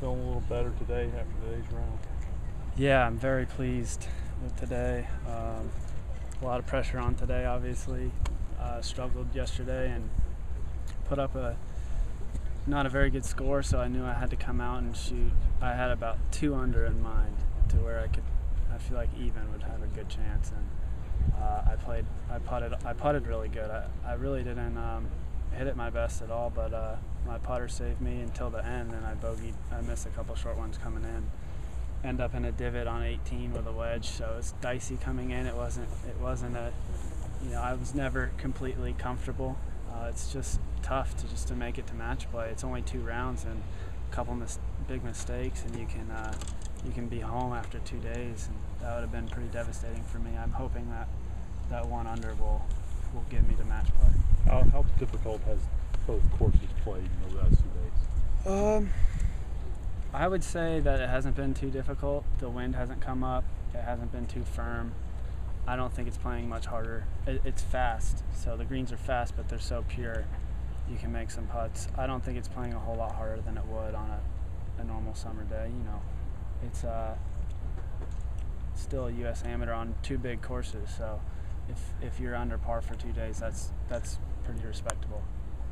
feeling a little better today after today's round? Yeah, I'm very pleased with today. A lot of pressure on today, obviously. Struggled yesterday and put up not a very good score, so I knew I had to come out and shoot. I had about 2 under in mind to where I feel like even would have a good chance, and I putted really good. I really didn't hit it my best at all, but my putter saved me until the end, and I missed a couple short ones coming in. End up in a divot on 18 with a wedge, so it's dicey coming in. It wasn't a, I was never completely comfortable. It's just tough to make it to match play. It's only 2 rounds and a couple big mistakes, and you can be home after 2 days, and that would have been pretty devastating for me. I'm hoping that 1 under will get me to match play. How difficult has both courses played in the last 2 days? I would say that it hasn't been too difficult. The wind hasn't come up. It hasn't been too firm. I don't think it's playing much harder. It's fast, so the greens are fast, but they're so pure. You can make some putts. I don't think it's playing a whole lot harder than it would on a normal summer day. It's still a U.S. amateur on 2 big courses, so if you're under par for 2 days, that's pretty respectable.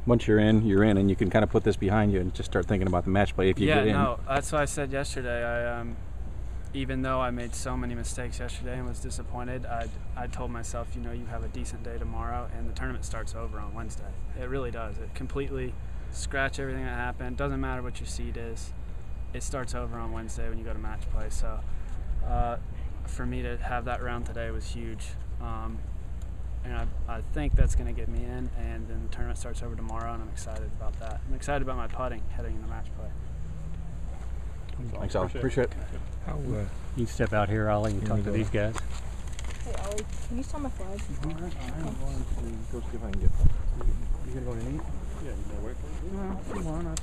Once you're in, and you can kind of put this behind you and just start thinking about the match play if you get in. Yeah, no, that's what I said yesterday. Even though I made so many mistakes yesterday and was disappointed, I told myself, you have a decent day tomorrow, and the tournament starts over on Wednesday. It really does. It completely scratch everything that happened. Doesn't matter what your seed is. It starts over on Wednesday when you go to match play. So for me to have that round today was huge. And I think that's going to get me in, and then the tournament starts over tomorrow, and I'm excited about that. I'm excited about my putting heading into match play. Thanks, Ollie. Appreciate it. You can step out here, Ollie, and talk to these guys. Hey, Ollie, can you sell my flag? I'm going to go see if I can get You going to go and eat? Yeah, you going to wait for me? No, if you want,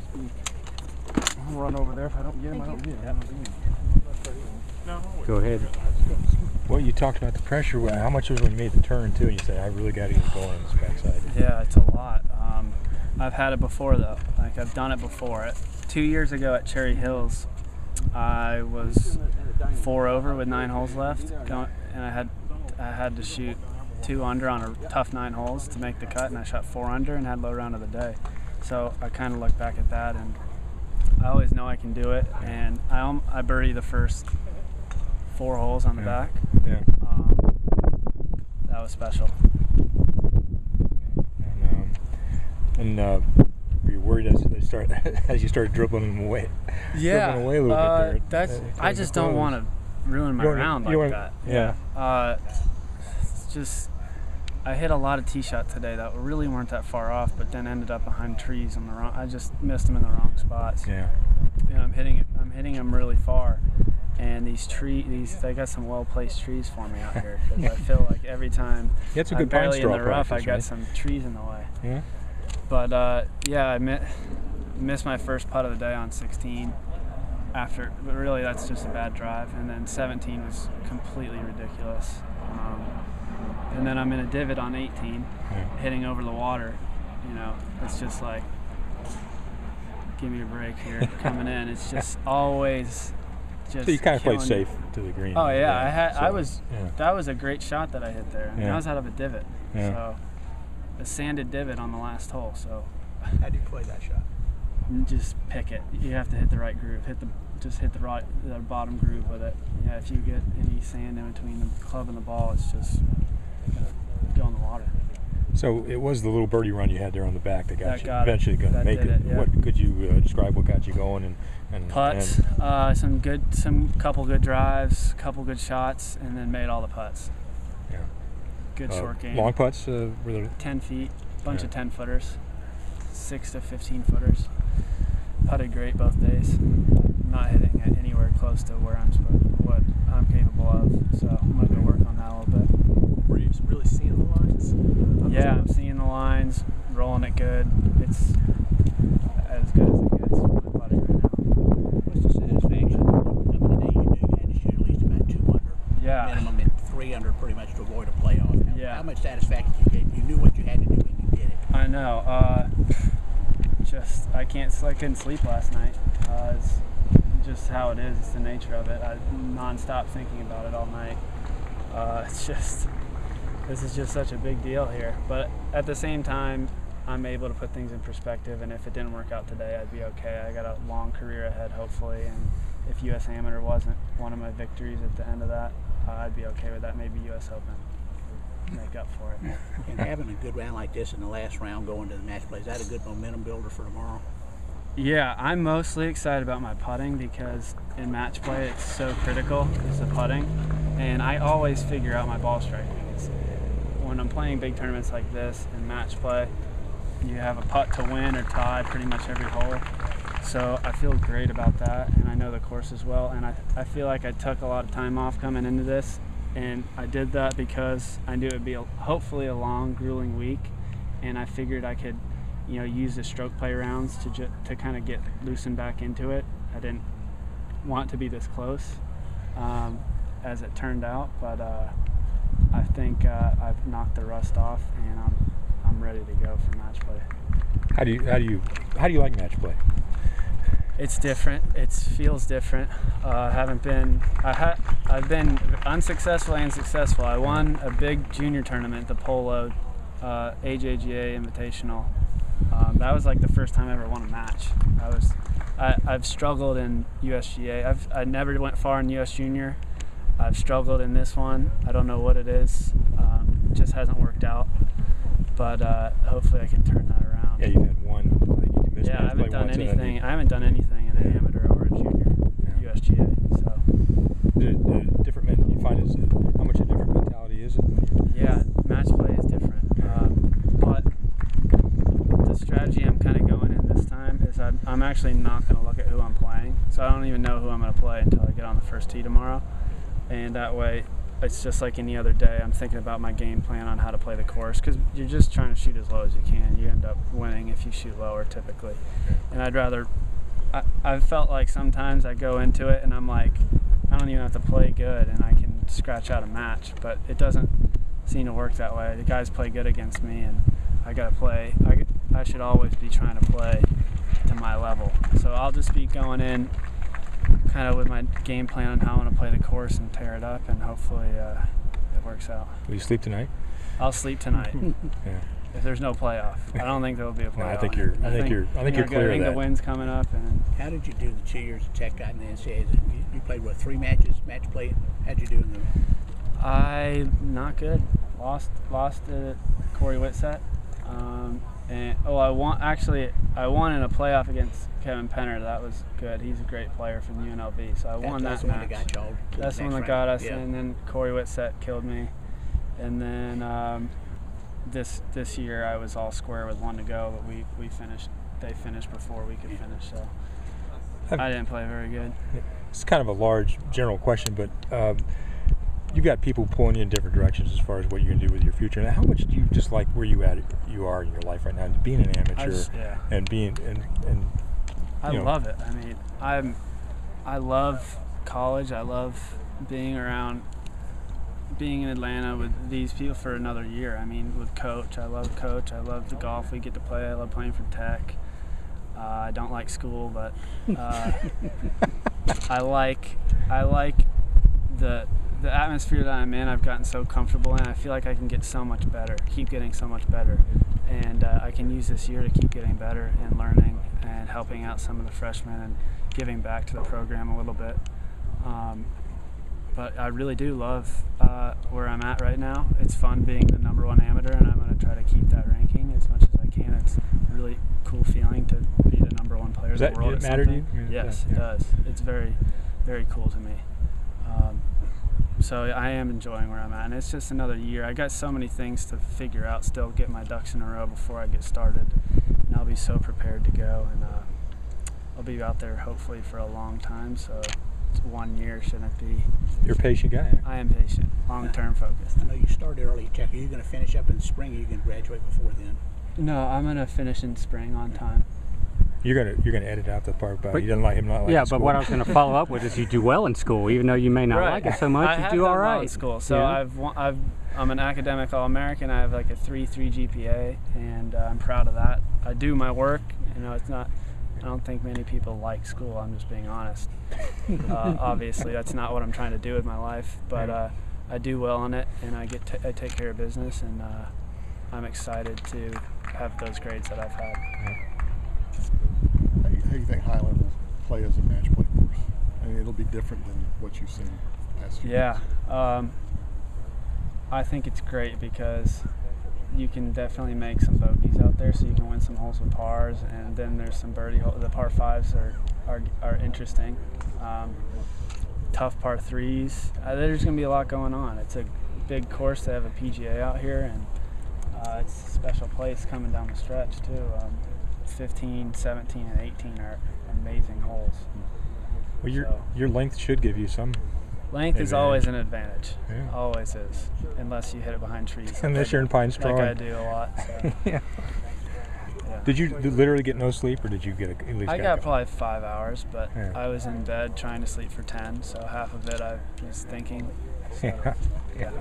I'll run over there. If I don't get him, I don't get him. Go ahead. Well, you talked about the pressure. How much was when you made the turn, too, and you said, I really got to get going on this backside? Yeah, it's a lot. I've had it before, though. Like, I've done it before. 2 years ago at Cherry Hills, I was 4 over with 9 holes left, and I had to shoot 2 under on a tough 9 holes to make the cut, and I shot 4 under and had low round of the day. So I kind of look back at that, and I always know I can do it, and I birdie the first 4 holes on the back. Yeah. That was special. And were you worried as you started dribbling them away? Yeah. Dribbling away a little bit there. I just don't want to ruin my round like that. Yeah. It's just, I hit a lot of tee shots today that really weren't that far off, but then ended up behind trees on the wrong. I just missed them in the wrong spots. Yeah. I'm hitting them really far, and they got some well-placed trees for me out here, because I feel like every time I'm barely in the rough, I got some trees in the way. Yeah. But I missed my first putt of the day on 16. But really that's just a bad drive, and then 17 was completely ridiculous. And then I'm in a divot on 18, hitting over the water. It's just like, give me a break here, coming in. It's just always just. So you kind of played safe to the green. Oh yeah, that was a great shot that I hit there. I was out of a divot, so a sanded divot on the last hole. So how do you play that shot? Just pick it. You have to hit the right groove. Just hit the bottom groove with it. Yeah, if you get any sand in between the club and the ball, it's just go in the water. So it was the little birdie run you had there on the back that got you eventually going to make it. Yeah. What could you describe? What got you going? And putts, some couple good drives, couple good shots, and then made all the putts. Yeah. Good short game. Long putts, were there? 10 feet, bunch of 10 footers, 6 to 15 footers. Putted great both days. Not hitting it anywhere close to what I'm capable of. So I'm gonna go work on that a little bit. Were you really seeing the lines? Yeah, I'm seeing the lines, rolling it good. It's as good as it gets for the putting right now. What's the satisfaction of the day you knew you had to shoot at least about 2 under? Yeah. Minimum in 3 under pretty much to avoid a playoff. Yeah. How much satisfaction you knew what you had to do and you did it? I know. I couldn't sleep last night. just how it is. It's the nature of it. I'm non-stop thinking about it all night. This is just such a big deal here. But at the same time, I'm able to put things in perspective, and if it didn't work out today, I'd be okay. I got a long career ahead, hopefully, and if U.S. Amateur wasn't one of my victories at the end of that, I'd be okay with that. Maybe U.S. Open would make up for it. And having a good round like this in the last round going to the match play, is that a good momentum builder for tomorrow? Yeah, I'm mostly excited about my putting because in match play it's so critical, is the putting, and I always figure out my ball striking. When I'm playing big tournaments like this in match play, you have a putt to win or tie pretty much every hole. So I feel great about that, and I know the course as well, and I feel like I took a lot of time off coming into this, and I did that because I knew it would be hopefully a long, grueling week, and I figured I could, you know, use the stroke play rounds to kind of get loosened back into it. I didn't want to be this close, as it turned out, but I think I've knocked the rust off, and I'm ready to go for match play. How do you like match play? It's different. It feels different. I've been unsuccessful and successful. I won a big junior tournament, the Polo AJGA Invitational. That was like the first time I ever won a match. I've struggled in USGA. I never went far in US Junior. I've struggled in this one. I don't know what it is. It just hasn't worked out. But hopefully I can turn that around. Yeah, you had one. I think you missed I haven't done anything. I haven't done anything in an amateur or a junior USGA. So the different men. You find is how much a different mentality is it? Yeah, match play is different. But the strategy I'm kind of going in this time is I'm actually not going to look at who I'm playing. So I don't even know who I'm going to play until I get on the first tee tomorrow. And that way, it's just like any other day. I'm thinking about my game plan on how to play the course because you're just trying to shoot as low as you can. You end up winning if you shoot lower typically. And I've felt like sometimes I go into it and I'm like, I don't even have to play good and I can scratch out a match, but it doesn't seem to work that way. The guys play good against me and I got to play. I should always be trying to play to my level. So I'll just be going in kind of with my game plan on how I want to play the course and tear it up, and hopefully it works out. Will you sleep tonight? I'll sleep tonight. Yeah. If there's no playoff, I don't think there will be a playoff. No, I think you're clear of I think that. the wind's coming up, and How did you do the 2 years of tech guy in the NCAA? You played what, 3 matches, match play? How'd you do in the? not good. Lost to Corey Whitsett. I won in a playoff against Kevin Penner. That was good. He's a great player from UNLV, so I won that match. That's the one that got y'all. That's the one that got us, and then Corey Whitsett killed me. And then this year I was all square with one to go, but we finished. They finished before we could finish, so I didn't play very good. It's kind of a large general question, but you got people pulling you in different directions as far as what you can do with your future. Now, how much do you just like where you are in your life right now, and being an amateur and being and I love it. I mean, I love college. I love being in Atlanta with these people for another year. I mean, with Coach. I love Coach. I love the golf we get to play. I love playing for Tech. I don't like school, but I like the atmosphere that I'm in. I've gotten so comfortable in. I feel like I can get so much better, keep getting so much better. And I can use this year to keep getting better and learning and helping out some of the freshmen and giving back to the program a little bit. But I really do love where I'm at right now. It's fun being the #1 amateur, and I'm going to try to keep that ranking as much as I can. It's a really cool feeling to be the #1 player in the world. Does that matter to you? Yes, it does. It's very, very cool to me. So I am enjoying where I'm at, and it's just another year. I got so many things to figure out still, get my ducks in a row before I get started, and I'll be so prepared to go, and I'll be out there hopefully for a long time, so 1 year shouldn't be. You're a patient guy. I am patient, long-term focused. I know you started early at Tech. Are you going to finish up in the spring, or are you going to graduate before then? No, I'm going to finish in spring on time. You're gonna edit out the part about you don't like him not like yeah, school. but what I was going to follow up with is you do well in school, even though you may not like it so much. You do all right. Well in school, so I'm an academic All-American. I have like a 3.3 GPA, and I'm proud of that. I do my work. You know, it's not I don't think many people like school. I'm just being honest. Obviously, that's not what I'm trying to do with my life, but I do well in it, and I take care of business, and I'm excited to have those grades that I've had. How do you think Highland will play as a match play course? I mean, it'll be different than what you've seen last year. Yeah, I think it's great because you can definitely make some bogeys out there, so you can win some holes with pars, and then there's some birdie holes. The par fives are interesting. Tough par threes. There's going to be a lot going on. It's a big course to have a PGA out here, and it's a special place coming down the stretch too. 15, 17, and 18 are amazing holes. Well, your length should give you some. Length is always an advantage. Yeah. Always is, unless you hit it behind trees. Unless you're in Pine Straw. Like I do a lot. So. Yeah. Yeah. Did you literally get no sleep, or did you get at least? I got probably 5 hours, but yeah. I was in bed trying to sleep for 10, so half of it I was thinking. So, yeah. yeah.